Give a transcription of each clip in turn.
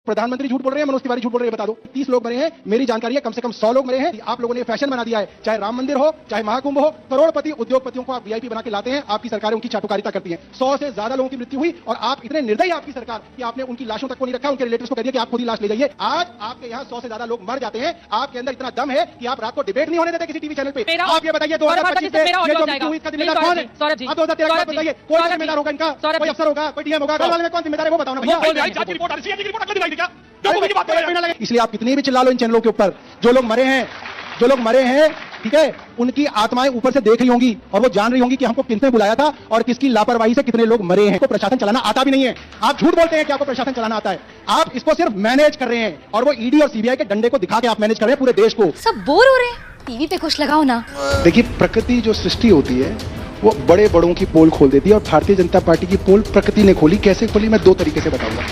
प्रधानमंत्री झूठ बोल रहे हैं, मनोज तिवारी झूठ बोल रहे हैं, बता दो। 30 लोग मरे हैं, मेरी जानकारी है कम से कम 100 लोग मरे हैं। आप लोगों ने फैशन बना दिया है, चाहे राम मंदिर हो चाहे महाकुंभ हो, करोड़पति उद्योगपतियों को आप वीआईपी बना के लाते हैं, आपकी सरकारें उनकी चाटुकारिता करती हैं। 100 से ज्यादा लोगों की मृत्यु हुई और आप इतने निर्दयी आपकी सरकार कि आपने उनकी लाशों तक को नहीं रखा, उनके रिलेटिव्स को कह दिया कि आप खुद ही लाश ले जाइए। आज आपके यहाँ 100 से ज्यादा लोग मर जाते हैं, आपके अंदर इतना दम है कि आप रात को डिबेट नहीं होने देते किसी टीवी चैनल पे। आप ये बताइए 2025 में ये जो मृत्यु हुई इसका जिम्मेदार कौन है? आप 2013 के बाद बताइए, कोई जिम्मेदार होगा इनका? कोई अफसर होगा, कोई डीएम होगा, घर वाले में कौन जिम्मेदार है वो बताओ ना भैया। इसलिए आप कितनी भी चिल्ला लो इन चैनलों के ऊपर, जो लोग मरे हैं ठीक है, उनकी आत्माएं ऊपर से देख रही होंगी और वो जान रही होंगी कि हमको किसने बुलाया था और किसकी लापरवाही से कितने लोग मरे हैं। आपको प्रशासन चलाना आता भी नहीं है, आप झूठ बोलते हैं कि आपको प्रशासन चलाना आता है। आप इसको सिर्फ मैनेज कर रहे हैं और वो ईडी और सीबीआई के डंडे को दिखा के आप मैनेज कर रहे हैं पूरे देश को। सब बोर हो रहे हैं, टीवी पे कुछ लगाओ ना। देखिए, प्रकृति जो सृष्टि होती है वो बड़े बड़ों की पोल खोल देती है और भारतीय जनता पार्टी की पोल प्रकृति ने खोली। कैसे खोली, मैं 2 तरीके से बताऊंगा।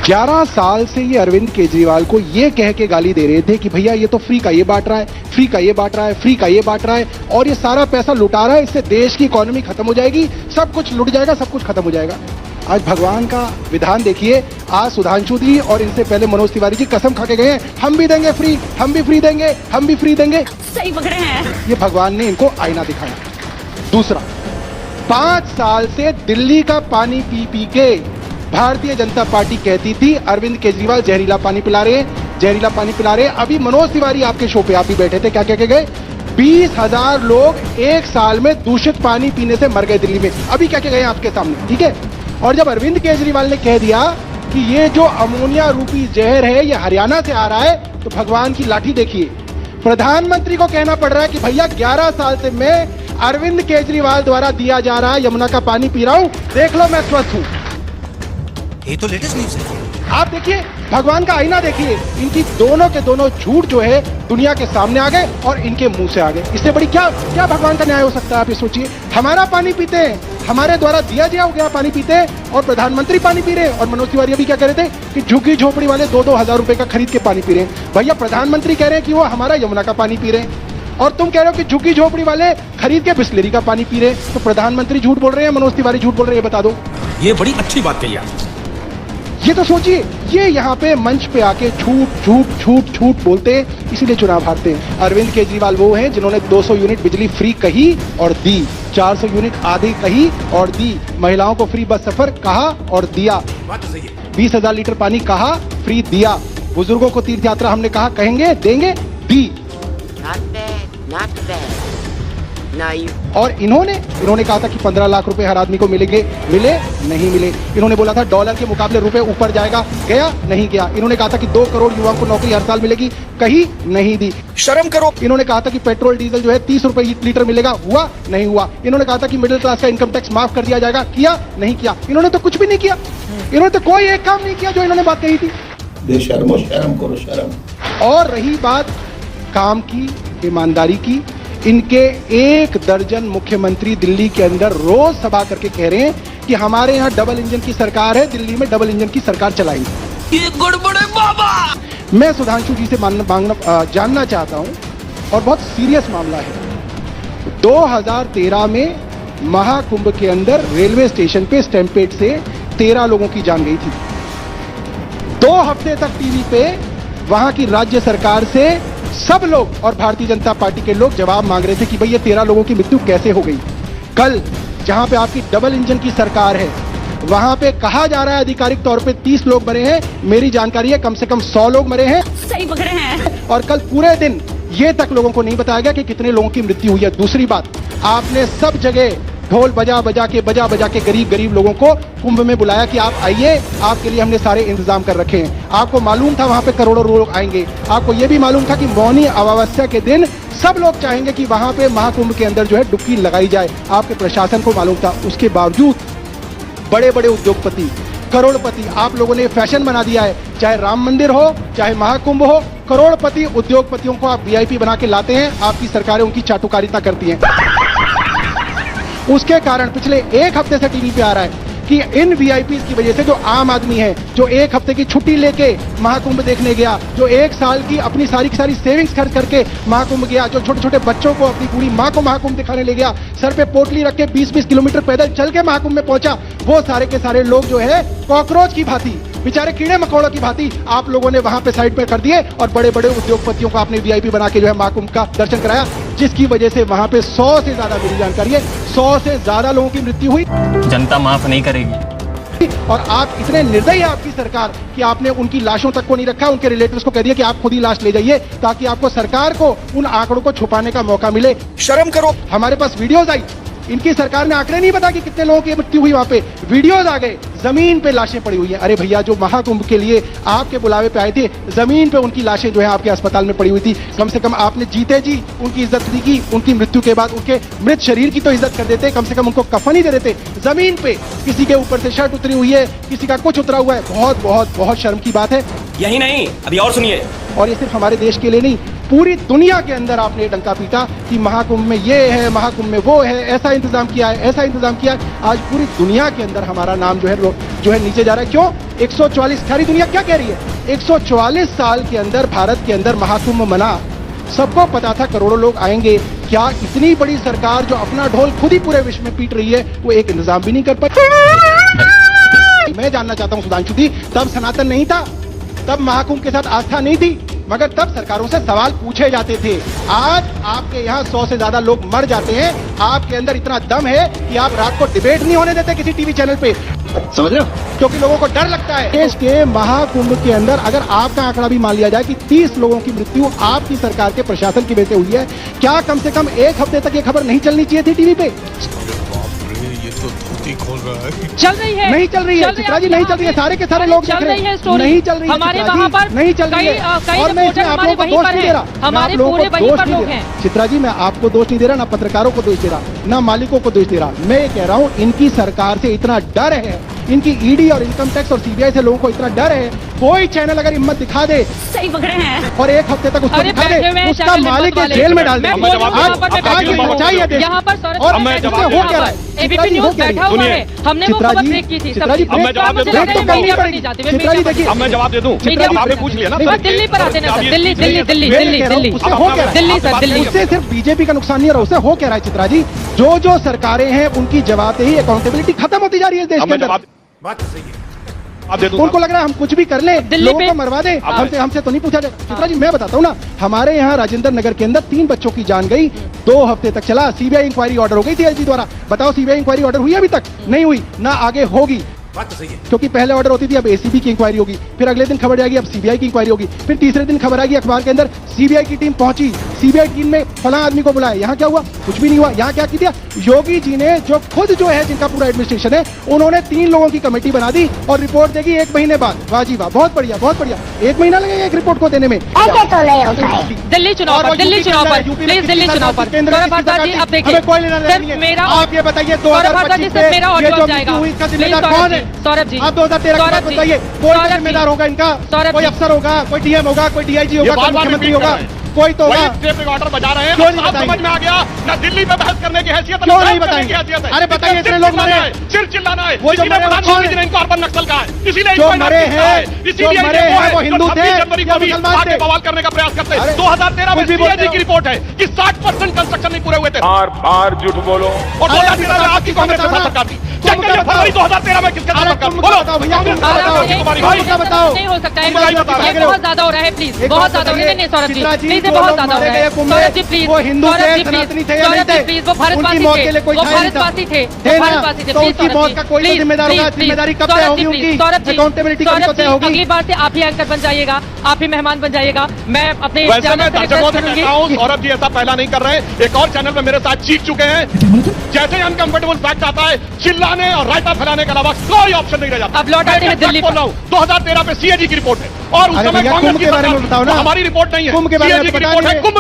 11 साल से ये अरविंद केजरीवाल को ये कह के गाली दे रहे थे कि भैया ये तो फ्री का ये बांट रहा है, फ्री का ये बांट रहा है, फ्री का ये बांट रहा है और ये सारा पैसा लुटा रहा है, इससे देश की इकोनॉमी खत्म हो जाएगी, सब कुछ लुट जाएगा, सब कुछ खत्म हो जाएगा। आज भगवान का विधान देखिए, आज सुधांशु जी और इनसे पहले मनोज तिवारी जी कसम खा के गए हैं, हम भी देंगे फ्री, हम भी फ्री देंगे, हम भी फ्री देंगे। सही पकड़े हैं। ये भगवान ने इनको आईना दिखाया। दूसरा, 5 साल से दिल्ली का पानी पी पी के भारतीय जनता पार्टी कहती थी अरविंद केजरीवाल जहरीला पानी पिला रहे हैं, जहरीला पानी पिला रहे हैं। अभी मनोज तिवारी आपके शो पे आप ही बैठे थे, क्या कह के गए? 20,000 लोग 1 साल में दूषित पानी पीने से मर गए दिल्ली में, अभी क्या कह गए आपके सामने, ठीक है। और जब अरविंद केजरीवाल ने कह दिया कि ये जो अमोनिया रूपी जहर है ये हरियाणा से आ रहा है, तो भगवान की लाठी देखिए। प्रधानमंत्री को कहना पड़ रहा है कि भैया 11 साल से मैं अरविंद केजरीवाल द्वारा दिया जा रहा यमुना का पानी पी रहा हूं, देख लो मैं स्वस्थ हूं। ये तो लेटेस्ट न्यूज़ है। आप देखिए, भगवान का आईना देखिए, इनकी दोनों के दोनों झूठ जो है दुनिया के सामने आ गए और इनके मुंह से आ गए। इससे बड़ी क्या भगवान का न्याय हो सकता है? आप ये सोचिए, हमारा पानी पीते हैं, हमारे द्वारा दिया गया पानी पीते हैं और प्रधानमंत्री पानी पी रहे हैं। और मनोज तिवारी अभी क्या कह रहे थे कि झुग्गी झोपड़ी वाले 2-2 हजार रुपए का खरीद के पानी पी रहे हैं। भैया, प्रधानमंत्री कह रहे हैं कि वो हमारा यमुना का पानी पी रहे हैं और तुम कह रहे हो कि झुग्गी झोपड़ी वाले खरीद के बिस्लेरी का पानी पी रहे हैं। तो प्रधानमंत्री झूठ बोल रहे हैं, मनोज तिवारी झूठ बोल रहे हैं, बता दो। ये बड़ी अच्छी बात कही आप। ये तो सोचिए, ये यहाँ पे मंच पे आके झूठ झूठ झूठ झूठ बोलते हैं, इसीलिए चुनाव हारते हैं। अरविंद केजरीवाल वो हैं जिन्होंने 200 यूनिट बिजली फ्री कही और दी, 400 यूनिट आधी कही और दी, महिलाओं को फ्री बस सफर कहा और दिया, 20,000 लीटर पानी कहा, फ्री दिया, बुजुर्गों को तीर्थ यात्रा हमने कहा कहेंगे देंगे, दी। Not bad. और इन्होंने कहा था कि 15 लाख रुपए हर आदमी को मिलेंगे, मिले नहीं मिले। इन्होंने बोला था डॉलर के मुकाबले रुपए ऊपर जाएगा, गया नहीं गया। इन्होंने कहा था कि 2 करोड़ युवाओं को नौकरी हर साल मिलेगी, कहीं नहीं दी। शर्म करो। इन्होंने कहा था कि पेट्रोल डीजल जो है 30 रुपए लीटर मिलेगा, हुआ नहीं हुआ। इन्होंने कहा था कि मिडिल क्लास का इनकम टैक्स माफ कर दिया जाएगा, किया नहीं किया। इन्होंने तो कुछ भी नहीं किया, इन्होंने तो कोई एक काम नहीं किया जो इन्होंने बात कही थी। बेशर्मो, शर्म करो शर्म। और रही बात काम की, ईमानदारी की, इनके 1 दर्जन मुख्यमंत्री दिल्ली के अंदर रोज सभा करके कह रहे हैं कि हमारे यहाँ डबल इंजन की सरकार है, दिल्ली में डबल इंजन की सरकार चलाएंगे। ये गड़बड़े बाबा। मैं सुधांशु जी से जानना चाहता हूं और बहुत सीरियस मामला है। 2013 में महाकुंभ के अंदर रेलवे स्टेशन पे स्टैम्पेड से 13 लोगों की जान गई थी। 2 हफ्ते तक टीवी पे वहां की राज्य सरकार से सब लोग और भारतीय जनता पार्टी के लोग जवाब मांग रहे थे कि भाई ये 13 लोगों की मृत्यु कैसे हो गई। कल जहां पे आपकी डबल इंजन की सरकार है, वहां पे कहा जा रहा है आधिकारिक तौर पे 30 लोग मरे हैं, मेरी जानकारी है कम से कम 100 लोग मरे हैं। सही पकड़े हैं। और कल पूरे दिन ये तक लोगों को नहीं बताया गया कि कितने लोगों की मृत्यु हुई है। दूसरी बात, आपने सब जगह ढोल बजा बजा के गरीब लोगों को कुंभ में बुलाया कि आप आइए, आपके लिए हमने सारे इंतजाम कर रखे हैं। आपको मालूम था वहां पे करोड़ों लोग आएंगे, आपको यह भी मालूम था कि मौनी अमावस्या के दिन सब लोग चाहेंगे कि वहां पे महाकुंभ के अंदर जो है डुबकी लगाई जाए। आपके प्रशासन को मालूम था, उसके बावजूद बड़े बड़े उद्योगपति, करोड़पति, आप लोगों ने फैशन बना दिया है, चाहे राम मंदिर हो चाहे महाकुंभ हो, करोड़पति उद्योगपतियों को आप वीआईपी बना के लाते हैं, आपकी सरकारें उनकी चाटुकारिता करती हैं। उसके कारण पिछले 1 हफ्ते से टीवी पे आ रहा है कि इन वीआईपीज की वजह से जो आम आदमी है, जो 1 हफ्ते की छुट्टी लेके महाकुंभ देखने गया, जो 1 साल की अपनी सारी की सारी सेविंग्स खर्च करके महाकुंभ गया, जो छोटे छोटे बच्चों को, अपनी पूरी माँ को महाकुंभ दिखाने ले गया, सर पे पोटली रख के 20-20 किलोमीटर पैदल चल के महाकुंभ में पहुंचा, वो सारे के सारे लोग जो है कॉकरोच की भांति बेचारे कीड़े मकोड़ों की भांति आप लोगों ने वहां पे साइड पे कर दिए और बड़े बड़े उद्योगपतियों को आपने वीआईपी बना के जो है महाकुंभ का दर्शन कराया, जिसकी वजह से वहां पे 100 से ज्यादा, मेरी जानकारी है 100 से ज्यादा लोगों की मृत्यु हुई। जनता माफ नहीं करेगी। और आप इतने निर्दयी है आपकी सरकार कि आपने उनकी लाशों तक को नहीं रखा, उनके रिलेटिव्स को कह दिया कि आप खुद ही लाश ले जाइए ताकि आपको सरकार को उन आंकड़ों को छुपाने का मौका मिले। शर्म करो। हमारे पास वीडियोज आई, इनकी सरकार ने आंकड़े नहीं बता कि कितने लोगों की मृत्यु हुई, वहां पे वीडियोज आ गए, जमीन पे लाशें पड़ी हुई हैं। अरे भैया, जो महाकुंभ के लिए आपके बुलावे पे आए थे, जमीन पे उनकी लाशें जो है आपके अस्पताल में पड़ी हुई थी। कम से कम आपने जीते जी उनकी इज्जत नहीं की, उनकी मृत्यु के बाद उनके मृत शरीर की तो इज्जत कर देते, कम से कम उनको कफन ही दे देते। जमीन पे किसी के ऊपर से शर्ट उतरी हुई है, किसी का कुछ उतरा हुआ है, बहुत बहुत बहुत शर्म की बात है। यही नहीं, अभी और सुनिए। और ये सिर्फ हमारे देश के लिए नहीं, पूरी दुनिया के अंदर आपने डंका पीटा कि महाकुंभ में ये है, महाकुंभ में वो है, ऐसा इंतजाम किया है, ऐसा इंतजाम किया है। आज पूरी दुनिया के अंदर हमारा नाम जो है नीचे जा रहा है। क्यों? 144 सारी दुनिया क्या कह रही है? 144 साल के अंदर भारत के अंदर महाकुंभ मना, सबको पता था करोड़ों लोग आएंगे। क्या इतनी बड़ी सरकार जो अपना ढोल खुद ही पूरे विश्व में पीट रही है, वो एक इंतजाम भी नहीं कर पाई? मैं जानना चाहता हूं सुधांशु जी, तब सनातन नहीं था, तब महाकुंभ के साथ आस्था नहीं थी, मगर तब सरकारों से सवाल पूछे जाते थे। आज आपके यहाँ 100 से ज्यादा लोग मर जाते हैं, आपके अंदर इतना दम है कि आप रात को डिबेट नहीं होने देते किसी टीवी चैनल पे, समझ रहे हो? क्योंकि लोगों को डर लगता है। देश के महाकुंभ के अंदर अगर आपका आंकड़ा भी मान लिया जाए कि 30 लोगों की मृत्यु आपकी सरकार के प्रशासन की वजह से हुई है, क्या कम से कम एक हफ्ते तक ये खबर नहीं चलनी चाहिए थी टीवी पे? चल रही है, नहीं चल रही है चित्रा जी, नहीं चल रही है, सारे के सारे लोग देख रहे हैं, नहीं चल रही है हमारे चित्रा जी, वहाँ पर नहीं चल रही है। और मैं इसमें आप लोगों को दोष नहीं दे रहा, हमारे पूरे वहीं पर लोग हैं। चित्रा जी, मैं आपको दोष नहीं दे रहा, ना पत्रकारों को दोष दे रहा, ना मालिकों को दोष दे रहा। मैं ये कह रहा हूँ, इनकी सरकार से इतना डर है, इनकी ईडी और इनकम टैक्स और सीबीआई से लोगों को इतना डर है, कोई चैनल अगर हिम्मत दिखा दे सही पकड़े हैं और एक हफ्ते तक उसको दिखा दे, उसका मालिक ये जेल में डाल दे। आज ये सच्चाई है देश। यहाँ पर और हो क्या रहा है? एबीपी न्यूज बैठा हुआ है, हमने वो खबर ब्रेक की थी। चित्रा जी, अब मैं जवाब दे दूं, चित्रा जी देखिए, अब मैं जवाब दे दूं। आपने पूछ लिया ना। दिल्ली पर आते ना सर, दिल्ली दिल्ली दिल्ली दिल्ली दिल्ली उससे हो क्या रहा है? दिल्ली सर, दिल्ली। उससे सिर्फ बीजेपी का नुकसान नहीं हो रहा, उससे हो क्या रहा है चित्रा जी? जो सरकारें हैं उनकी जवाबदेही, अकाउंटेबिलिटी खत्म होती जा रही है देश के अंदर। बात सही है, आप दे दूं। उनको लग रहा है हम कुछ भी कर ले, दिल्ली लोगों पे को मरवा दे, हमसे तो नहीं पूछा जाएगा। चित्रा जी, मैं बताता हूँ ना, हमारे यहाँ राजेंद्र नगर के अंदर 3 बच्चों की जान गई, 2 हफ्ते तक चला, सीबीआई इंक्वायरी ऑर्डर हो गई थी एलजी द्वारा। बताओ, सीबीआई इंक्वायरी ऑर्डर हुई? अभी तक नहीं हुई, ना आगे होगी। बात तो सही है, क्योंकि पहले ऑर्डर होती थी, अब एसीबी की इंक्वायरी होगी, फिर अगले दिन खबर जाएगी, अब सीबीआई की इंक्वायरी होगी, फिर तीसरे दिन खबर आएगी अखबार के अंदर, सीबीआई की टीम पहुंची, सीबीआई टीम में फलां आदमी को बुलाया। यहाँ क्या हुआ? कुछ भी नहीं हुआ। यहाँ क्या किया योगी जी ने, जो खुद जो है जिनका पूरा एडमिनिस्ट्रेशन है, उन्होंने 3 लोगों की कमेटी बना दी और रिपोर्ट देगी 1 महीने बाद। वाह जी वाह, बहुत बढ़िया, बहुत बढ़िया। 1 महीना लगेगा एक रिपोर्ट को देने में। दिल्ली चुनाव पर, दिल्ली चुनाव पर, प्लीज दिल्ली चुनाव पर। सौरभ भारद्वाज जी, अब देखिए, कोई लेना देना नहीं है। मेरा, आप ये बताइए, सौरभ भारद्वाज जी, 2025 सिर्फ मेरा में ये ऑडियो जो जाएगा। मृत्यु हुई, इसका प्लीज जिम्मेदार कौन है? सौरभ जी, आप 2013 की बात बताइए, कोई तो जिम्मेदार होगा इनका, कोई अफसर होगा, कोई डीएम होगा, कोई डीआईजी होगा, कोई मुख्यमंत्री होगा, कोई तो होगा। ऑर्डर बजा रहे हैं, क्यों नहीं अब बताएंगे? समझ में आ गया ना, दिल्ली में बहस करने की हैसियत, क्यों नहीं बताएंगे? अरे बताइए, इतने लोग मरे हैं, सिर चिल्लाना है, वो जो मरे हैं प्रधानमंत्री जी ने इनको अर्बन नक्सल कहा है, इसीलिए जो मरे हैं, वो हिंदू थे या मुसलमान थे? बवाल करने का प्रयास करते हैं। अरे 2013 में कुछ भी बोलते सीएजी की रिपोर्ट है कि 60% कंस्ट्रक्शन नहीं पूरे हुए थे, बार झूठ बोलो। और 2013 में आपकी कांग्रेस के साथ सरकार थी। फरवरी 2013 में किसके साथ सरकार? बोलो भैया, बताओ। नहीं हो सकता है, ये बहुत ज्यादा हो रहा है, प्लीज, बहुत ज्यादा हो रहा है। नहीं सौरभ जी, प्लीज, ये बहुत ज्यादा हो रहा है। सौरभ जी प्लीज, वो हिंदू थे, सनातनी थे या नहीं थे? प्लीज, वो भारतवासी उनकी मौत थे, के लिए कोई वो था नहीं था। भारतवासी थे, थे ना? भारतवासी थे। तो उनकी मौत का कोई तो जिम्मेदार होगा। जिम्मेदारी कब तय होगी उनकी? अकाउंटेबिलिटी कब तय होगी? अगली बार से आप ही एंकर बन जाइएगा, आप ही मेहमान बन जाइएगा। मैं अपने वैसे चैनल मैं से दर्शकों रिक्वेस्ट से करूंगी। कहता हूं, सौरभ जी ऐसा पहला नहीं कर रहे, एक और चैनल पे मेरे साथ चीख चुके हैं। जैसे ही अनकंफर्टेबल फैक्ट आता है, चिल्लाने और रायता फैलाने के अलावा कोई ऑप्शन नहीं रह जाता। अब लौट आते हैं दिल्ली पर। 2013 पे सीएजी की रिपोर्ट है, और उस अरे समय भैया, कांग्रेस कुंभ की के बारे में सरकार, बताओ ना। हमारी रिपोर्ट नहीं है, कुंभ के बारे में सीएजी की बता रिपोर्ट है। दीजिए। कुंभ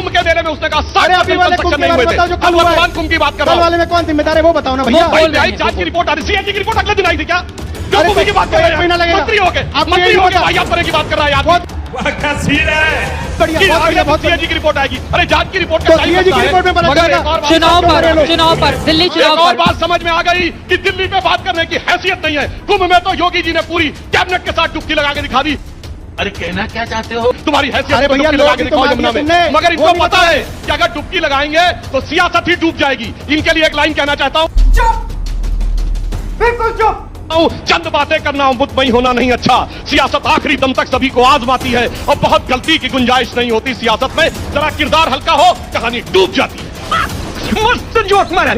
के मेले में उसने कहा अरे अभी वाले कुंभ के बारे में बताओ, जो कल हुआ है। भगवान कुंभ की बात कर कल रहा हूं। वाले में कौन जिम्मेदार है वो बताओ ना भैया। भाई न्यायिक जांच की रिपोर्ट आ रही, सीएजी की रिपोर्ट अगले दिन आई थी क्या? क्यों अरे कुंभ की बात कर रहे 1 महीना हैं? लगेगा। मंत्री हो गए, आपको मंत्री ये हो नहीं गए, पता। भाई आप तरह की बात कर रहा है यार। बहुत बढ़िया, बहुत सीएजी की रिपोर्ट आएगी। अरे जांच की रिपोर्ट तो सीएजी की रिपोर्ट में पता चलेगा। चुनाव पर, दिल्ली एक चुनाव और पर। बात समझ में आ गई कि दिल्ली पे बात करने की हैसियत नहीं है। कुंभ में तो योगी जी ने पूरी कैबिनेट के साथ डुबकी लगा के दिखा दी। अरे कहना क्या चाहते हो? तुम्हारी हैसियत अरे को भैया, डुबकी लगा लोग के भी तो दिखाओ मान यमुना लिया में। तुमने। मगर वो इनको भी पता बताओ। है कि अगर डुबकी लगाएंगे तो सियासत ही डूब जाएगी। इनके लिए एक लाइन कहना चाहता हूं, चुप, बिल्कुल चुप। चंद बातें करना और मुतमई होना नहीं अच्छा। सियासत आखिरी दम तक सभी को आजमाती है और बहुत गलती की गुंजाइश नहीं होती सियासत में। जरा किरदार हल्का हो कहानी डूब जाती है। मस्त जोक मारा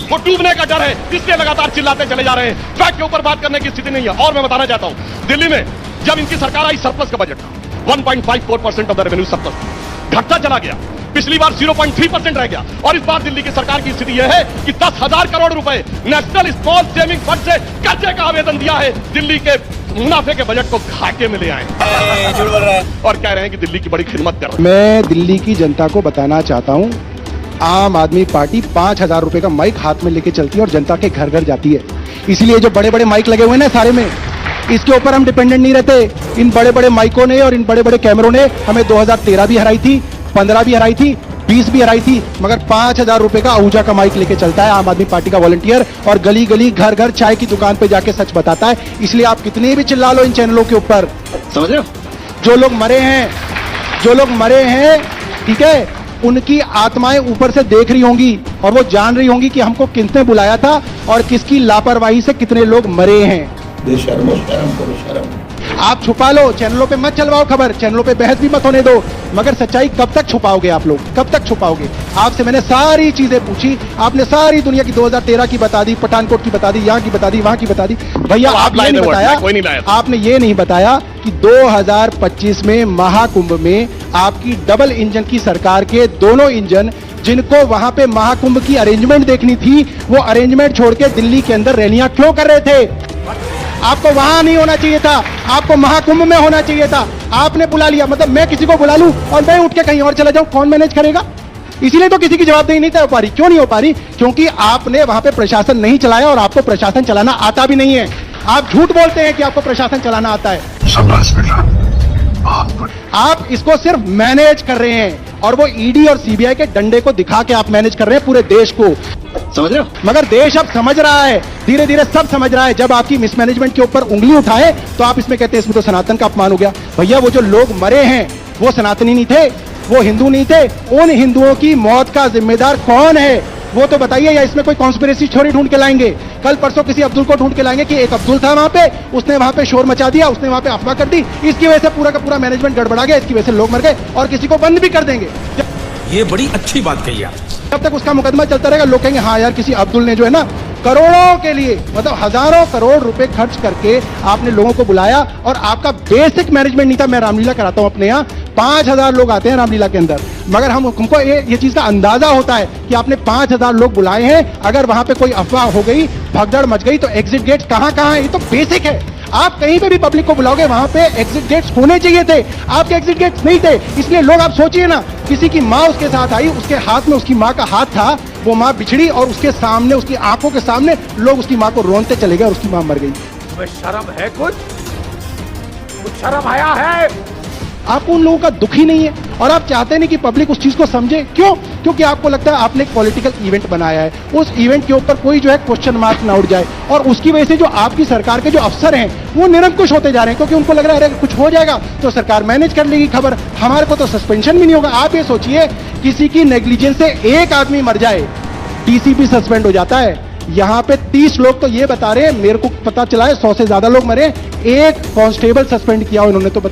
वो डूबने का डर है इसलिए लगातार चिल्लाते चले जा रहे हैं। फैक्ट के ऊपर बात करने की स्थिति नहीं है। और मैं बताना चाहता हूं दिल्ली में जब इनकी सरकार आई सरप्लस का बजट था 1.54% ऑफ द रेवेन्यू सरप्लस घटता चला गया। पिछली बार 0.3% रह गया और इस बार दिल्ली की सरकार की स्थिति यह है कि 10,000 करोड़ रुपए नेशनल स्मॉल सेविंग फंड से कर्जे का आवेदन दिया है। दिल्ली के मुनाफे के बजट को घाटे में ले आए और कह रहे हैं कि दिल्ली की बड़ी खिदमत कर रहे हैं। मैं दिल्ली की जनता को बताना चाहता हूं आम आदमी पार्टी 5,000 रुपए का माइक हाथ में लेके चलती है और जनता के घर घर जाती है। इसलिए जो बड़े बड़े माइक लगे हुए हैं ना सारे में, इसके ऊपर हम डिपेंडेंट नहीं रहते। इन बड़े बड़े माइकों ने और इन बड़े बड़े कैमरों ने हमें 2013 भी हराई थी, 15 भी हराई थी, 20 भी हराई थी, मगर 5,000 रुपए का आहूजा का माइक लेके चलता है आम आदमी पार्टी का वॉलंटियर और गली गली घर घर चाय की दुकान पे जाके सच बताता है। इसलिए आप कितने भी चिल्ला लो इन चैनलों के ऊपर, समझ रहे हो? जो लोग मरे हैं ठीक है, उनकी आत्माएं ऊपर से देख रही होंगी और वो जान रही होंगी कि हमको किसने बुलाया था और किसकी लापरवाही से कितने लोग मरे हैं। बेशर्मो शर्म करो शर्म। आप छुपा लो, चैनलों पे मत चलवाओ खबर, चैनलों पे बहस भी मत होने दो, मगर सच्चाई कब तक छुपाओगे आप लोग, कब तक छुपाओगे? आपसे मैंने सारी चीजें पूछी, आपने सारी दुनिया की 2013 की बता दी, पठानकोट की बता दी, यहाँ की बता दी, वहां की बता दी। भैया आपने ये नहीं बताया, आपने ये नहीं बताया कि 2025 में महाकुंभ में आपकी डबल इंजन की सरकार के दोनों इंजन जिनको वहां पे महाकुंभ की अरेंजमेंट देखनी थी, वो अरेंजमेंट छोड़ के दिल्ली के अंदर रैलियां क्यों कर रहे थे? आपको वहां नहीं होना चाहिए था, आपको महाकुंभ में होना चाहिए था। आपने बुला लिया, मतलब मैं किसी को बुला लूं और मैं उठ के कहीं और चला जाऊं, कौन मैनेज करेगा? इसीलिए तो किसी की जवाबदेही नहीं तय हो पा रही। क्यों नहीं हो पा रही? क्योंकि आपने वहां पे प्रशासन नहीं चलाया और आपको प्रशासन चलाना आता भी नहीं है। आप झूठ बोलते हैं कि आपको प्रशासन चलाना आता है। आप इसको सिर्फ मैनेज कर रहे हैं और वो ईडी और सीबीआई के डंडे को दिखा के आप मैनेज कर रहे हैं पूरे देश को, समझ रहे हो? मगर देश अब समझ रहा है, धीरे धीरे सब समझ रहा है। जब आपकी मिसमैनेजमेंट के ऊपर उंगली उठाए तो आप इसमें कहते हैं इसमें तो सनातन का अपमान हो गया। भैया वो जो लोग मरे हैं वो सनातनी नहीं थे, वो हिंदू नहीं थे। उन हिंदुओं की मौत का जिम्मेदार कौन है वो तो बताइए, या इसमें कोई कॉन्स्पिरेसी थ्योरी ढूंढ के लाएंगे? कल परसों किसी अब्दुल को ढूंढ के लाएंगे कि एक अब्दुल था वहां पे, उसने वहां पे शोर मचा दिया, उसने वहां पे अफवाह कर दी, इसकी वजह से पूरा का पूरा मैनेजमेंट गड़बड़ा गया, इसकी वजह से लोग मर गए और किसी को बंद भी कर देंगे। ये बड़ी अच्छी बात कही आप। जब तक उसका मुकदमा चलता रहेगा लोग कहेंगे हाँ यार किसी अब्दुल ने जो है ना करोड़ों के लिए, मतलब हजारों करोड़ रुपए खर्च करके आपने लोगों को बुलाया और आपका बेसिक मैनेजमेंट नहीं था। मैं रामलीला कराता हूं अपने यहाँ, 5,000 लोग आते हैं रामलीला के अंदर, मगर हमको ये चीज का अंदाजा होता है कि आपने 5,000 लोग बुलाए हैं। अगर वहां पे कोई अफवाह हो गई, भगदड़ मच गई, तो एग्जिट गेट्स कहां है, ये तो बेसिक है। आप कहीं पे भी पब्लिक को बुलाओगे वहां पे एग्जिट गेट्स होने चाहिए थे, आपके एग्जिट गेट्स नहीं थे। इसलिए लोग, आप सोचिए ना, किसी की माँ उसके साथ आई, उसके हाथ में उसकी माँ का हाथ था, वो माँ बिछड़ी और उसके सामने, उसकी आंखों के सामने लोग उसकी माँ को रोनते चले गए और उसकी माँ मर गई। शर्म है? कुछ शर्म आया है? आपको उन लोगों का दुख ही नहीं है और आप चाहते नहीं कि पब्लिक उस चीज को समझे। क्यों? क्योंकि आपको लगता है आपने एक पॉलिटिकल इवेंट बनाया है, उस इवेंट के ऊपर कोई जो है क्वेश्चन मार्क ना उठ जाए और उसकी वजह से जो आपकी सरकार के जो अफसर हैं वो निरंकुश होते जा रहे हैं, क्योंकि उनको लग रहा है अरे कुछ हो जाएगा तो सरकार मैनेज कर लेगी खबर, हमारे को तो सस्पेंशन भी नहीं होगा। आप ये सोचिए, किसी की नेग्लिजेंस से एक आदमी मर जाए, डीसीपी सस्पेंड हो जाता है। यहाँ पे 30 लोग तो ये बता रहे हैं, मेरे को पता चला है 100 से ज्यादा लोग मरे, एक कांस्टेबल सस्पेंड किया उन्होंने तो बता